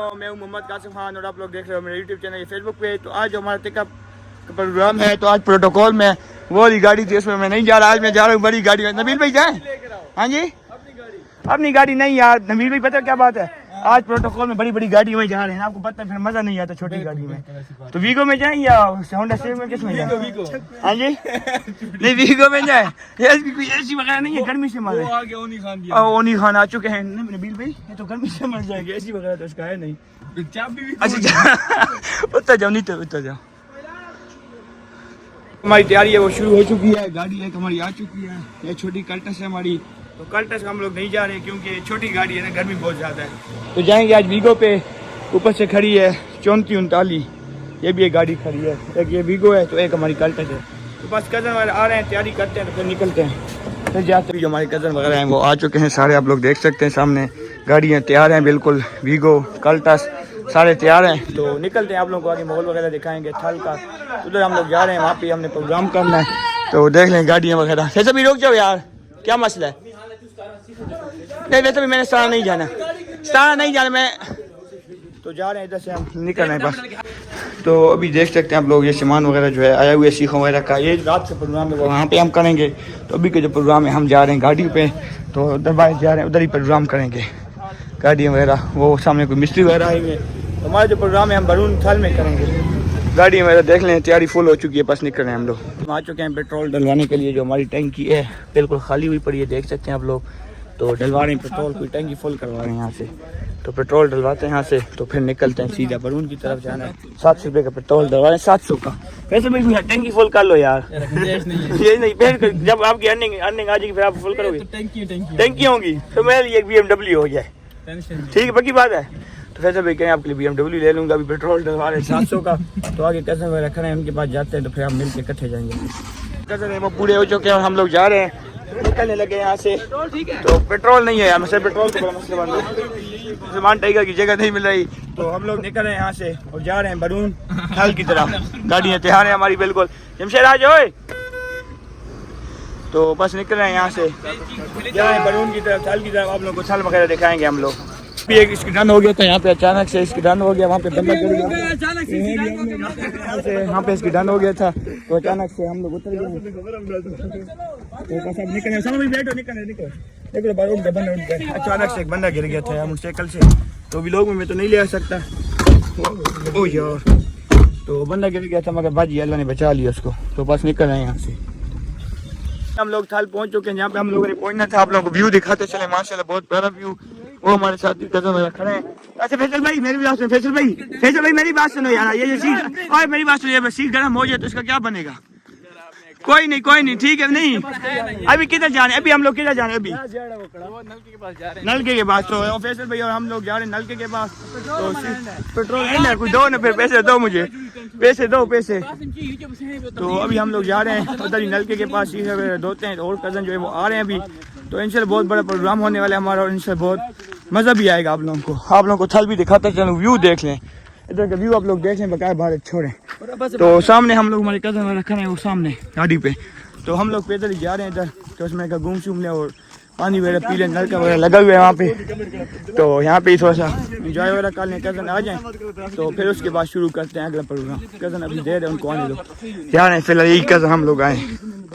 मैं हूं मोहम्मद कासिम खान और आप लोग देख रहे हो मेरे यूट्यूब चैनल फेसबुक पे। तो आज हमारा टिकअप का प्रोग्राम है। तो आज प्रोटोकॉल में वो वाली गाड़ी थी, उसमें मैं नहीं जा रहा। आज मैं जा रहा हूँ बड़ी गाड़ी में। नबील भाई जाए? हाँ जी, अपनी गाड़ी नहीं यार नबील भाई, पता क्या बात है, आज प्रोटोकॉल में बड़ी बड़ी गाड़ी में जा रहे हैं। आपको पता है फिर मजा नहीं आता छोटी गाड़ी में। तो वीगो में जाए या होंडा सिविक में, किस में जाए? हाँ जी, नहीं वीगो में जाए। कोई एसी वगैरह नहीं है, गर्मी से मर ओनी खान आ चुके हैं नबील भाई। ये तो गर्मी से मर जाएगी, एसी वगैरह तो इसका है नहीं। अच्छा उतर जाओ, नहीं उतर जाओ। हमारी तैयारी है वो शुरू हो चुकी है। गाड़ी एक हमारी आ चुकी है, ये छोटी कल्टस है हमारी। तो कल्टस हम लोग नहीं जा रहे क्योंकि छोटी गाड़ी है ना, गर्मी बहुत ज़्यादा है। तो जाएंगे आज वीगो पे। ऊपर से खड़ी है 3439, ये भी एक गाड़ी खड़ी है। एक ये वीगो है तो एक हमारी कल्टस है। तो बस कज़न वगैरह आ रहे हैं, तैयारी करते हैं तो फिर निकलते हैं, फिर जाते हैं। जो हमारे कज़न वगैरह हैं वो आ चुके हैं सारे, आप लोग देख सकते हैं सामने गाड़ियाँ तैयार हैं बिल्कुल। वीगो कल्टस सारे तैयार हैं। तो निकलते हैं, आप लोगों को आगे माहौल वगैरह दिखाएंगे थल का। उधर हम लोग जा रहे हैं, वहाँ पे हमने प्रोग्राम करना है। तो देख लें गाड़ियाँ वगैरह। वैसे भी रुक जाओ यार, क्या मसला है? नहीं वैसे भी मैंने सारा नहीं जाना मैं। तो जा रहे हैं इधर से, हम निकल रहे हैं बस। तो अभी देख सकते हैं आप लोग, ये सामान वगैरह जो है आया हुआ है सीखों वगैरह का। ये रात का प्रोग्राम है, वहाँ पे हम करेंगे। तो अभी के जो प्रोग्राम है, हम जा रहे हैं गाड़ी पे। तो उधर बाहर जा रहे हैं, उधर ही प्रोग्राम करेंगे गाड़ियाँ वगैरह। वो सामने कोई मिस्त्री वगैरह आएंगे। तो हमारा जो प्रोग्राम है हम बरून थल में करेंगे। गाड़ी वगैरह देख लें, तैयारी फुल हो चुकी है, बस निकल रहे हैं हम लोग। हम आ चुके हैं पेट्रोल डलवाने के लिए। जो हमारी टैंकी है बिल्कुल खाली हुई पड़ी है, देख सकते हैं आप लोग। तो डलवा रहे हैं पेट्रोल, कोई टैंकी फुल करवा रहे हैं यहाँ से। तो पेट्रोल डलवाते हैं यहाँ से, तो फिर निकलते हैं सीधा बरून की तरफ जाना है। 700 रुपये का पेट्रोल डलवा रहे हैं, 700 का। वैसे भाई टैंकी फुल कर लो यार। ये नहीं, फिर जब आपकी अर्निंग आ जाएगी फिर आप फुल करोगे। टैंकी होगी तो मेरे लिए एक BMW हो जाए, ठीक है, पक्की बात है। तो वैसे भाई कहें आपके लिए BMW ले लूँगा। अभी पेट्रोल डलवा रहे हैं 700 का। तो आगे कज़न वगैरह खड़े हैं, उनके पास जाते हैं तो फिर हम मिल के इकट्ठे जाएंगे। कज़न है वो पूरे हो चुके हैं और हम लोग जा रहे हैं, निकलने लगे यहाँ से। तो पेट्रोल नहीं है यार, मुझे पेट्रोल का बड़ा मसला बन रहा है, सामान टाइगर की जगह नहीं मिल रही। तो हम लोग निकल रहे हैं यहाँ से और जा रहे हैं बरून थल की तरफ। गाड़ियाँ तैयार हैं हमारी बिल्कुल। जमशेद आ जाओ। तो बस निकल रहे हैं यहाँ से, जा रहे हैं बरून की तरफ, थल की तरफ। आप लोग को थल वगैरह दिखाएंगे हम लोग। एक इसकी डन हो गया था यहाँ पे, अचानक से इसकी डन हो गया। वहाँ पे बंदा गिर गया, यहाँ पे इसकी डन हो गया था। तो अचानक से हम लोग उतर गए। अचानक से एक बंदा गिर गया था मोटरसाइकिल से। तो व्लॉग में मैं तो नहीं ले आ सकता। ओ यार, तो बंदा गिर गया था मगर बाजी अल्लाह ने बचा लिया उसको। तो बस निकल रहे हैं यहाँ से। हम लोग थल पहुँच चुके हैं जहाँ पे हम लोगों ने पहुँचना था। आप लोगों को व्यू दिखाते चले, माशाल्लाह बहुत प्यारा व्यू। वो हमारे साथ कज़न वगैरह खड़े हैं। अच्छा फैसल भाई मेरी बात सुनो, फैसल भाई मेरी बात सुनो यार। ये सीट और मेरी बात सुनो, सीट गर्म हो जाए तो इसका क्या बनेगा? कोई नहीं ठीक है। नहीं अभी किधर जाने, अभी हम लोग किधर जाने? अभी नलके के पास। तो फैसल भाई और हम लोग जा रहे हैं नलके के पास। तो पेट्रोल है ना, कुछ दो ना, फिर पैसे दो, मुझे पैसे दो पैसे। तो अभी हम लोग जा रहे हैं उधर ही नलके के पास, शीशे वगैरह धोते हैं। और कज़न जो है वो आ रहे हैं अभी। तो इंशाल्लाह बहुत बड़ा प्रोग्राम होने वाला है हमारा और इंशाल्लाह बहुत मज़ा भी आएगा आप लोगों को। आप लोगों को थल भी दिखाता चलो, व्यू देख लें, इधर का व्यू आप लोग देख लें, बकाया बाहर छोड़ें। तो सामने हम लोग, हमारे कज़न वगैरह रखे हैं वो सामने गाड़ी पे। तो हम लोग पैदल ही जा रहे हैं इधर। तो उसमें का घूम शूम लें और पानी वगैरह पी लें, नलका वगैरह लगा हुआ है वहाँ पे। तो यहाँ पे थोड़ा सा इंजॉय वगैरह कर लें, कज़न आ जाएँ तो फिर उसके बाद शुरू करते हैं अगला प्रोग्राम। कज़न अभी देर है, उनको आने दो। जा रहे हैं फिलहाल यही कज़न हम लोग आए।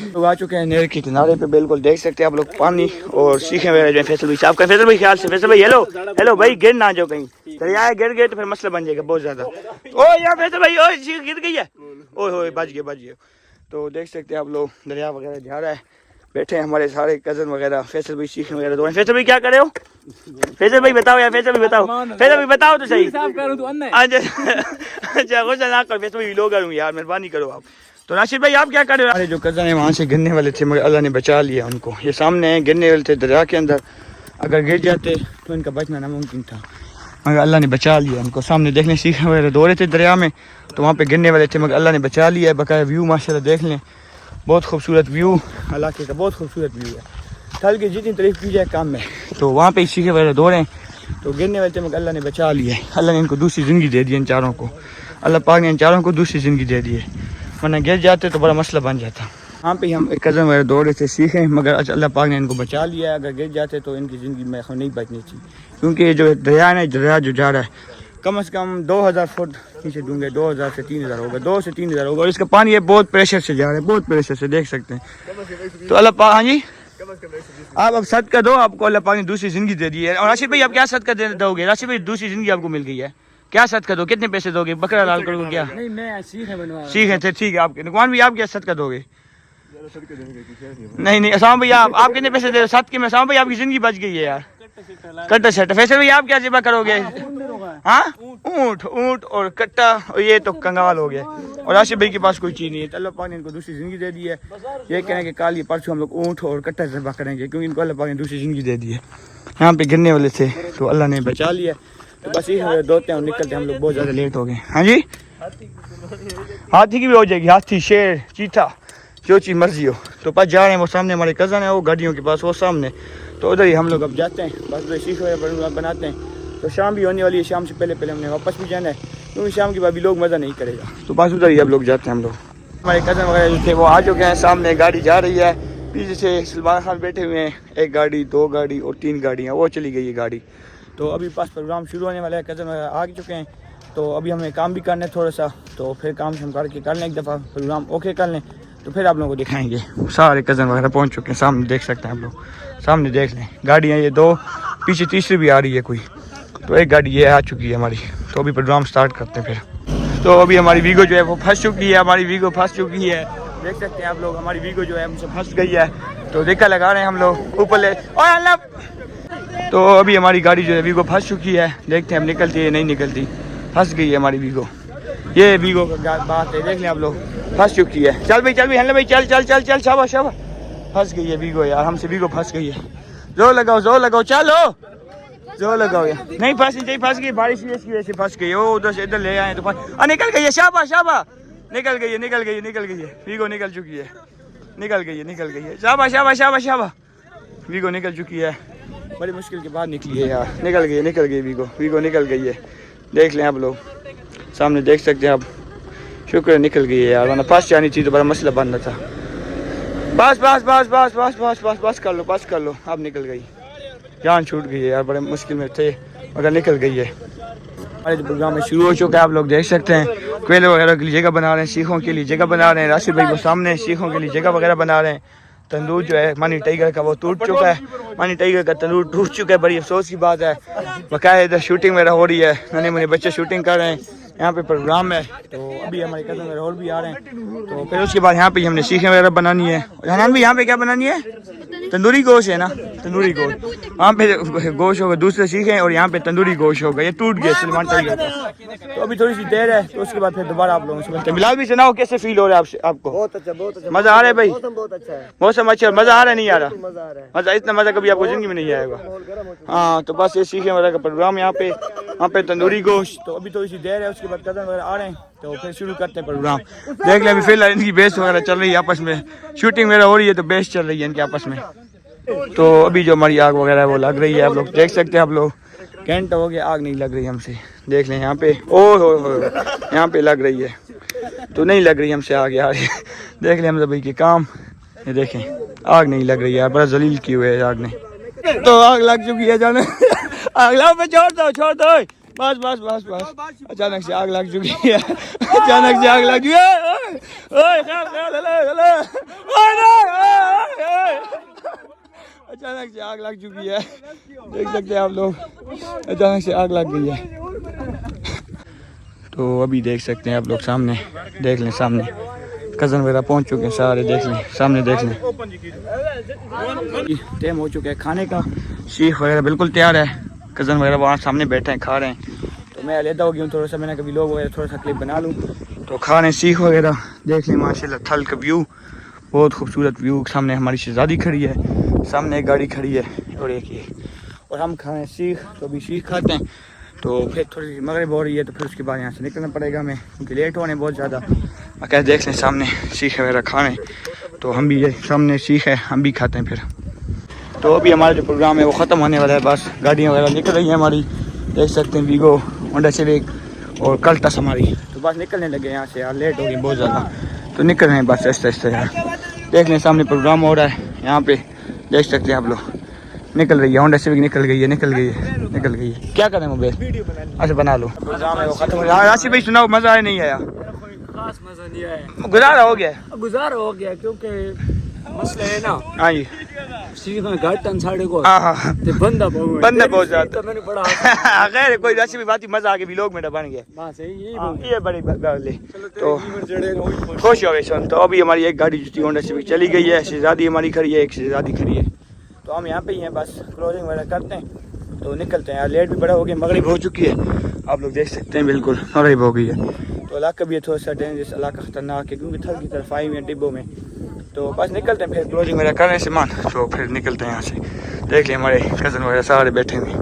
लोग आ चुके हैं नहर के किनारे पे, बिल्कुल देख सकते हैं आप लोग पानी और सीखें वगैरह जो है। फैसल भाई साहब का, फैसल भाई ख्याल से, फैसल भाई हेलो भाई, गिर ना जाओ कहीं, दरिया गिर गए तो फिर मसला बन जाएगा बहुत ज़्यादा। ओ यार फैसल भाई, ओ सीख गिर गई है, ओए बच गए। तो देख सकते हैं आप लोग दरिया वगैरह जा रहा है, बैठे हैं हमारे सारे कज़न वगैरह। फैसल भाई सीखें वगैरह दो। फैसल भाई क्या करे हो? फैसल भाई बताओ यार, फैसल भाई बताओ तो सही। अच्छा गुस्सा ना करो, फैसल भाई लोग करूँ यार, मेहरबानी करो आप। तो राशिद भाई आप क्या कर रहे हो? अरे जो कज़न है वहाँ से गिरने वाले थे मगर अल्लाह ने बचा लिया उनको। ये सामने है, गिरने वाले थे दरिया के अंदर। अगर गिर जाते तो इनका बचना नामुमकिन था, मगर अल्लाह ने बचा लिया उनको। सामने देख लें सीखें वगैरह दो रहे थे दरिया में, तो वहाँ पे गिरने वाले थे मगर अल्लाह ने बचा लिया है। बकाया व्यू माशाल्लाह देख लें, बहुत खूबसूरत व्यू इलाके का, बहुत खूबसूरत व्यू है। थल की जितनी तारीफ की जाए कम है। तो वहाँ पे सीखे वगैरह दो रहे हैं, तो गिरने वाले थे मगर अल्लाह ने बचा लिया है। अल्लाह ने इनको दूसरी ज़िंदगी दे दी इन चारों को। अल्लाह पाक ने इन चारों को दूसरी ज़िंदगी दे दी है, वरना गिर जाते तो बड़ा मसला बन जाता। वहाँ पे हम कज़न वगैरह दौड़ रहे थे सीखे, मगर अल्लाह पाक ने इनको बचा लिया है। अगर गिर जाते तो इनकी ज़िंदगी में नहीं बचनी चाहिए, क्योंकि ये जो दरिया है, दरिया जो जा रहा है कम से कम 2000 फुट नीचे डूंगे, 2000 से 3000 होगा, 2 से 3000 होगा। और इसका पानी ये बहुत प्रेशर से जा रहा है, बहुत प्रेशर से, देख सकते हैं। तो अल्लाह पाक, हाँ जी, आप अब सदका दो, आपको अल्लाह पाक ने दूसरी जिंदगी दे दी है। और राशिद भाई आप क्या सदका दोगे? राशिद भाई दूसरी जिंदगी आपको मिल गई है, क्या सदका दो? कितने पैसे दोगे? बकरा लाल करोगे क्या? नहीं, मैं सीखे थे, ठीक है। आपके नुकमान भी आप क्या सदका दोगे? नहीं नहीं असाम भैया आप कितने पैसे दे? सदके में असाम भाई आपकी जिंदगी बच गई है यार। कट्टा शट्टा। फैसल भाई आप क्या ज़िबा करोगे? हाँ, ऊँट, ऊँट और कट्टा, और ये तो कंगाल हो गया। और राशिद भाई के पास कोई चीज़ नहीं है, तो अल्लाह पाक ने इनको दूसरी ज़िंदगी दे दी है। ये कहें कि कल ये परसों हम लोग ऊँट और कट्टा ज़िबा करेंगे, क्योंकि इनको अल्लाह पाक ने दूसरी ज़िंदगी दे दी है। यहाँ पे गिरने वाले थे तो अल्लाह ने बचा लिया। तो बस ये दोते हैं और निकलते हैं हम लोग, बहुत ज़्यादा लेट हो गए। हाँ जी, हाथी की भी हो जाएगी, हाथी, शेर, चीता, जो चीज़ मर्जी हो। तो पास जा रहे हैं, वो सामने हमारे कज़न है, वो गाड़ियों के पास, वो सामने, तो उधर ही हम लोग अब जाते हैं। बस उधर शीश वगैरह बनाते हैं। तो शाम भी होने वाली है, शाम से पहले पहले हमने वापस भी जाना है, क्योंकि शाम के बाद भी लोग मज़ा नहीं करेगा। तो बस उधर ही अब लोग जाते हैं हम लोग। हमारे कज़न वगैरह जो थे वो आ चुके हैं, सामने गाड़ी जा रही है, पीछे से सलमान खान बैठे हुए हैं, 1 गाड़ी, 2 गाड़ी और 3 गाड़ियाँ, वो चली गई है गाड़ी। तो अभी पास प्रोग्राम शुरू होने वाला है, कज़न वगैरह आ चुके हैं। तो अभी हमें काम भी करना है थोड़ा सा, तो फिर काम हम करके कर लें, एक दफ़ा प्रोग्राम ओके कर लें, तो फिर आप लोगों को दिखाएंगे। सारे कज़न वगैरह पहुंच चुके हैं, सामने देख सकते हैं आप लोग, सामने देख लें गाड़ियाँ, ये 2, पीछे तीसरी भी आ रही है कोई। तो 1 गाड़ी ये आ चुकी है हमारी। तो अभी प्रोग्राम स्टार्ट करते हैं फिर। तो अभी हमारी वीगो जो है वो फंस चुकी है, हमारी वीगो फंस चुकी है, देख सकते हैं आप लोग, हमारी वीगो जो है हमसे फंस गई है। तो देखा लगा रहे हैं हम लोग ऊपर ले, और अल्लाह। तो अभी हमारी गाड़ी जो है वीगो फंस चुकी है, देखते हैं अब निकलती है नहीं निकलती। फंस गई है हमारी वीगो, ये वीगो का बात है, देख लें आप लोग, फंस चुकी है। चल भाई हेलो भाई, चल चल चल चल, शाबाश शाबाश। फंस गई है वीगो यार, हमसे वीगो फंस गई है। जोर लगाओ, चलो जोर लगाओ यार। नहीं फंसनी चाहिए, फंस गई, बारिश की वजह से फंस गई। वो उधर से इधर ले आए तो निकल गई है, शाबाश शाबाश, निकल गई है वीगो, निकल चुकी है, निकल गई है, शाबाश शाबाश शाबाश शाबाश। वीगो निकल चुकी है, बड़ी मुश्किल के बाद निकली है यार, निकल गई वीगो निकल गई है। देख लें आप लोग, सामने देख सकते हैं आप, शुक्र निकल गई है यार, वरना फंस जानी चाहिए तो बड़ा मसला बन रहा था। बस कर लो, अब निकल गई, जान छूट गई है यार, बड़े मुश्किल में थे मगर निकल गई है। हमारे जो प्रोग्राम में शुरू हो चुका है, आप लोग देख सकते हैं, कोयले वगैरह के लिए जगह बना रहे हैं, सीखों के लिए जगह बना रहे हैं। राशिद भाई वो सामने सीखों के लिए जगह वगैरह बना रहे हैं। तंदूर जो है मनी टाइगर का वो टूट चुका है, मनी टाइगर का तंदूर टूट चुका है, बड़ी अफसोस की बात है। बकायदा शूटिंग वगैरह हो रही है, नन्हे मुन्ने बच्चे शूटिंग कर रहे हैं, यहाँ पे प्रोग्राम है। तो अभी हमारे कज़न वगैरह और भी आ रहे हैं। तो फिर उसके बाद यहाँ पे हमने सीखें वगैरह बनानी है। हनान भी यहाँ पे क्या बनानी है? तंदूरी गोश्त है ना, तंदूरी गोश्त, वहाँ पे गोश्त होगा, दूसरे सीखें, और यहाँ पे तंदूरी गोश्त होगा। ये टूट गया सलमान टाइगर का। तो अभी थोड़ी सी देर है, तो उसके बाद फिर दोबारा आप लोगों से मिलते हैं। बिलाल भी सुनाओ, कैसे फील हो रहा है आपको? बहुत अच्छा, मजा आ रहा है भाई? बहुत अच्छा है, मौसम अच्छा, मजा आ रहा है नहीं आ रहा? मजा इतना मजा कभी आपको जिंदगी में नहीं आएगा। हाँ, तो बस ये सीखें वगैरह का प्रोग्राम यहाँ पे तंदूरी गोश्त। तो अभी थोड़ी सी देर है, उसके बाद कज़न वगैरह आ रहे हैं, तो फिर शुरू करते हैं प्रोग्राम। देख लें अभी फिलहाल इनकी बेस वगैरह चल रही है, आपस में शूटिंग वगैरह हो रही है, तो बेस चल रही है इनके आपस में। तो अभी जो हमारी आग वगैरह है वो लग रही है, आप लोग देख सकते हैं। आप लोग घंटा हो गया आग नहीं लग रही हमसे, देख लें यहाँ पे, ओ हो यहाँ पे लग रही है, तो नहीं लग रही हमसे आग यार। देख लें हमसे भाई के काम, ये देखें आग नहीं लग रही यार, बड़ा जलील की हुए है आग ने। तो आग लग चुकी है जाने, आग लग पे छोड़ दो बस। अचानक से आग लग चुकी है, अचानक से आग लग चुकी है, अचानक से आग लग चुकी है, देख सकते हैं आप लोग, अचानक से आग लग गई है। तो अभी देख सकते हैं आप लोग, सामने देख लें, सामने कज़न वगैरह पहुंच चुके हैं सारे, देख लें सामने, देख लें। टाइम हो चुका है खाने का, शीख वगैरह बिल्कुल तैयार है, कज़न वगैरह वहाँ सामने बैठे हैं खा रहे हैं। तो मैं अलहदा हो गया हूँ थोड़ा सा, मैंने कभी लोग वगैरह थोड़ा सा क्लिप बना लूँ। तो खा रहे हैं सीख वगैरह, देख लें माशाल्लाह थल का व्यू, बहुत खूबसूरत व्यू। सामने हमारी शहजादी खड़ी है, सामने एक गाड़ी खड़ी है, और एक ये, और हम खा रहे हैं सीख। तो अभी सीख खाते हैं, तो फिर थोड़ी सी मगरिब हो रही है, तो फिर उसके बाद यहाँ से निकलना पड़ेगा हमें, क्योंकि लेट होने बहुत ज़्यादा। क्या देख लें सामने सीख वगैरह खा रहे हैं, तो हम भी ये सामने सीख है, हम भी खाते हैं फिर। तो अभी हमारा जो प्रोग्राम है वो ख़त्म होने वाला है, बस गाड़ियाँ वगैरह निकल रही हैं हमारी, देख सकते हैं वीगो, होंडा सिविक और कल्टस हमारी। तो बस निकलने लगे यहाँ से यार, लेट हो गई बहुत ज़्यादा, तो निकल रहे हैं बस ऐसे यार। देख लें सामने प्रोग्राम हो रहा है, यहाँ पे देख सकते हैं आप लोग, निकल रही है, होंडा सिविक निकल गई है। क्या करें मोबाइल? अच्छा बना लो। एग्जाम है वो खत्म हो गया। राशि भाई सुनाओ, मजा आया नहीं आया? खास मजा नहीं आया। गुजारा हो गया क्योंकि मसला है ना। हाँ जी, घाटन साढ़े को हाँ बंदा बहुत ज्यादा। तो मैंने बड़ा खैर कोई राशि भी बात ही मजा आ गया, लोग मेरा बन गया। बात है ये बड़ी बात है। तो खुश हो गए सुन। तो अभी हमारी एक गाड़ी जो थी होंडा सिविक चली गई है, शहजादी हमारी खड़ी है, एक शहजादी खड़ी है। तो हम यहाँ पे ही हैं, बस क्लोजिंग वगैरह करते हैं तो निकलते हैं। यार लेट भी बड़ा हो गया, मगरिब हो चुकी है, आप लोग देख सकते हैं, बिल्कुल मगरिब हो गई है। तो इलाका भी है थोड़ा सा डेंजरस इलाका, खतरनाक है क्योंकि थल की तरफ आई हुई है डिब्बों में। तो बस निकलते हैं, फिर क्लोजिंग वगैरह कर रहे हैं सामान, तो फिर निकलते हैं यहाँ से। देख लें हमारे कज़न वगैरह सारे बैठे हुए।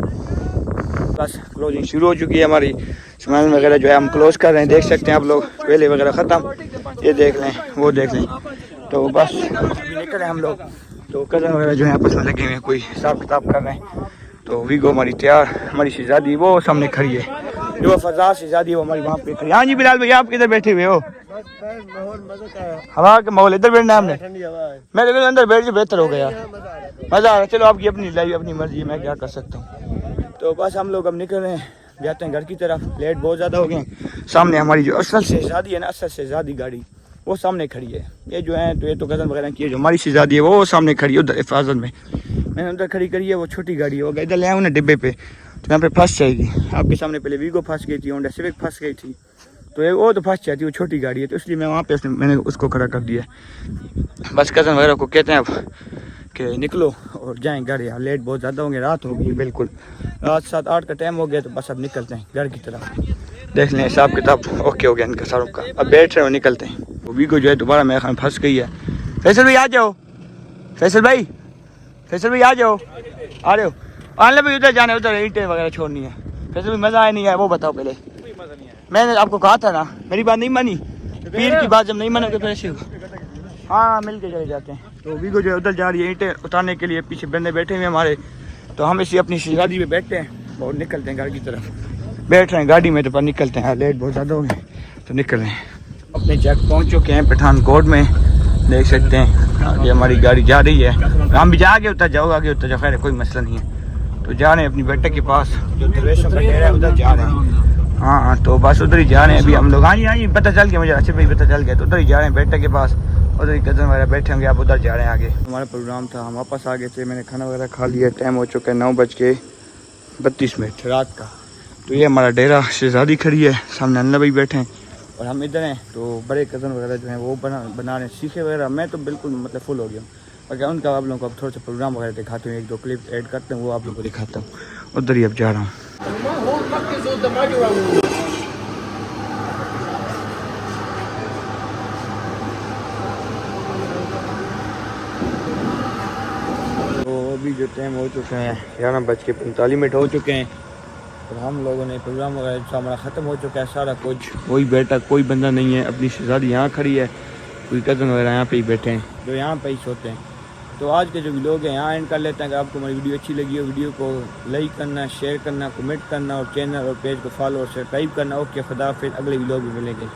बस क्लोजिंग शुरू हो चुकी है हमारी, सामान वगैरह जो है हम क्लोज कर रहे हैं, देख सकते हैं आप लोग। पहले वगैरह ख़त्म, ये देख लें, वो देख लें। तो बस अभी निकले हम लोग। तो कज़न वगैरह जो है आपस में लगे हुए हैं, कोई हिसाब किताब कर रहे हैं। तो वीगो हमारी तैयार, हमारी शहजादी वो सामने खड़ी है, जो फजा शहजादी वो हमारी वहाँ पे खड़ी। हाँ जी बिलाल भैया, आप किधर बैठे हुए हो? हवा का माहौल, इधर बैठना है हमने। मेरे को अंदर बैठ के बेहतर हो गया, मज़ा आ रहा है। चलो आपकी अपनी लाइफ अपनी मर्जी, मैं क्या कर सकता हूँ। तो बस हम लोग अब निकल रहे हैं, जाते हैं घर की तरफ। लेट बहुत ज़्यादा हो गए। सामने हमारी जो असल शहजादी है ना, असल शहजादी गाड़ी वो सामने खड़ी है। ये जो है तो ये तो कज़न वगैरह की है, जो हमारी शहजादी है वो सामने खड़ी है उधर हिफाजत में। मैंने उधर खड़ी करी है, वो छोटी गाड़ी है, वो इधर ले आऊँ ना डिब्बे पे, तो यहाँ पे फंस जाएगी। आपके सामने पहले वीगो फंस गई थी, होंडा सिविक फंस गई थी, तो ये वो तो फंस जाती है, वो छोटी गाड़ी है। तो इसलिए मैं वहाँ पे मैंने उसको खड़ा कर दिया। बस कज़न वगैरह को कहते हैं अब कि निकलो और जाएँ घर। यहाँ लेट बहुत ज़्यादा होंगे, रात होगी, बिल्कुल रात 7-8 का टाइम हो गया। तो बस अब निकलते हैं घर की तरफ। देख लें हिसाब किताब ओके हो गया इनका सारों का, अब बैठ रहे हो, निकलते हैं। वो वीगो जो है दोबारा मेरे ख्याल फंस गई है। फैसल भाई आ जाओ, फैसल भाई आ जाओ, आ रहे हो? आने भाई उधर जाना है, उधर ईंटें वगैरह छोड़नी है। फैसल भाई मज़ा आया नहीं है वो बताओ पहले। मैंने आपको कहा था ना, मेरी बात नहीं मानी, पीर की बात जब नहीं मानोगे फिर ऐसे होगा। हाँ मिल के चले जाते हैं। तो वीगो जो है उधर जा रही है ईंटें उतारने के लिए, पीछे बंदे बैठे हुए हमारे। तो हम इसी अपनी शहजादी पे बैठते हैं और निकलते हैं घर की तरफ। बैठ रहे हैं गाड़ी में, तो पर निकलते हैं, लेट बहुत ज़्यादा हो गए तो निकल रहे हैं। अपने जग पहुँच चुके हैं पठानकोट में, देख सकते हैं आगे हमारी गाड़ी जा रही है। हम भी जा आगे उतर जाओ, आगे उतर जाओ, खैर कोई मसला नहीं है। तो जा रहे हैं अपनी बेटे के पास, जो दरवेशों का डेरा है उधर जा रहे हैं। हाँ तो बस उधर ही जा रहे हैं अभी हम लोग। हाँ जी पता चल गया मुझे, अच्छे भाई पता चल गया। तो उधर ही जा रहे हैं बेटे के पास, उधर ही कज़न वगैरह बैठे होंगे, आप उधर जा रहे हैं आगे। हमारा प्रोग्राम था, हम वापस आ गए थे, मैंने खाना वगैरह खा लिया। टाइम हो चुका है 9:32 रात का। तो ये हमारा डेरा, शहजादी खड़ी है, सामने अन्ना भाई बैठे हैं और हम इधर हैं। तो बड़े कज़न वगैरह जो हैं वो बना रहे हैं सीखे वगैरह। मैं तो बिल्कुल मतलब फुल हो गया हूँ। और उनका आप लोगों को अब थोड़ा सा प्रोग्राम वगैरह दिखाते हैं, 1-2 क्लिप ऐड करते हैं, वो आप लोगों को दिखाता हूँ। उधर ही अब जा रहा हूँ। तो अभी जो टाइम हो चुका है 11:45 हो चुके हैं और हम लोगों ने प्रोग्राम वगैरह हमारा ख़त्म हो चुका है सारा कुछ। कोई बैठा, कोई बंदा नहीं है, अपनी शहजादी यहाँ खड़ी है, कोई कज़न वगैरह यहाँ पे ही बैठे हैं जो यहाँ पे ही सोते हैं। तो आज के जो व्लॉग है यहाँ एंड कर लेते हैं। अगर आपको हमारी वीडियो अच्छी लगी हो, वीडियो को लाइक करना, शेयर करना, कमेंट करना और चैनल और पेज को फॉलो और सब्सक्राइब करना। ओके खुदा, फिर अगले व्लॉग में मिलेंगे।